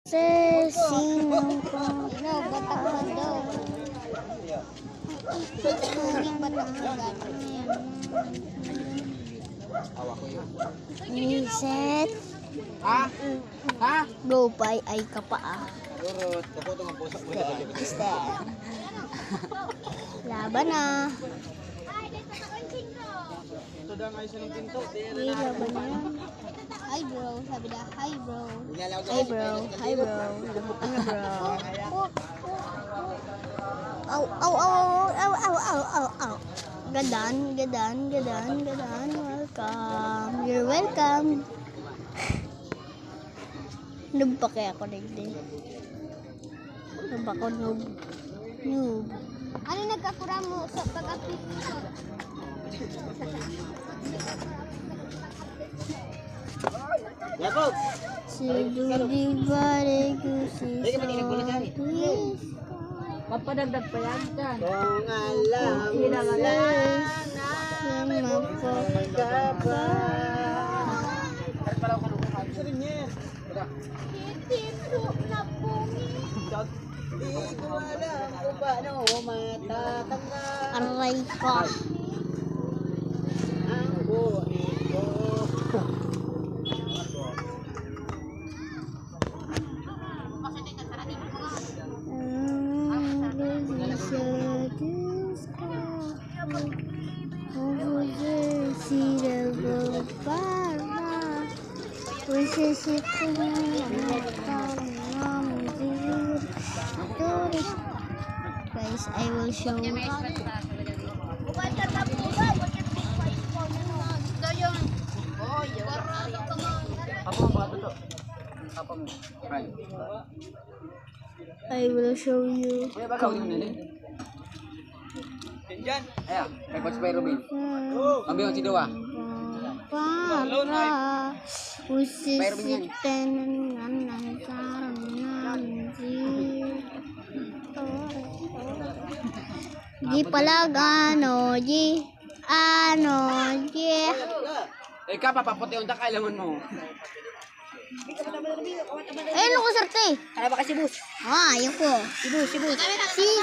Sinong batak ka daw. Naging batak ka Niset. Ha? Ha? Bro, ay ka pa ah. Durot, ako itong pusak mo dyan. Laban na. Ito daw ang ayos ng pinto. Hey, laban na. Hi bro, sabi na. Hi bro. Hi bro. Hi bro. Ano bro? Aw, aw, aw, aw, aw, aw, aw, aw. Gadan. Welcome. You're welcome. Noob pa kaya ako nagdi. Noob ako, noob. Noob. Ano nagkakura mo sa pag-apit? Yakob! Sidudi bari ko si Papadagdag pa yan dyan. Kung alam mo sana magkaba. Di ko alam kung paano matatanggal aray ko. ang buhay ko. Guys, I will show you. I will show you. Diyan. Ayan, may pag-spyro bin. Kami yung sidawa. Para usisitan ng sarang Di palag ano, G. Ikaw, papaputi yung kailangan mo. Ayun ako, sarte. Kaya ba kasi bus? Ayun ko. Sige.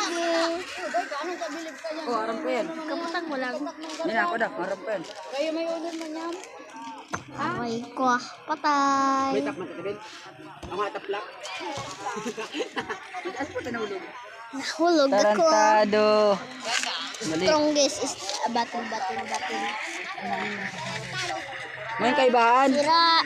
Oh, harap ko yan. Kaputang mo lang. Yan ako daw, harap ko yan. Aray ko. Patay. May tap matatabil. Ang mga taplak. Mataas po tinahulog. Nahulog ako. Tarantado. Strongest is battle. May kaibahan. Sira.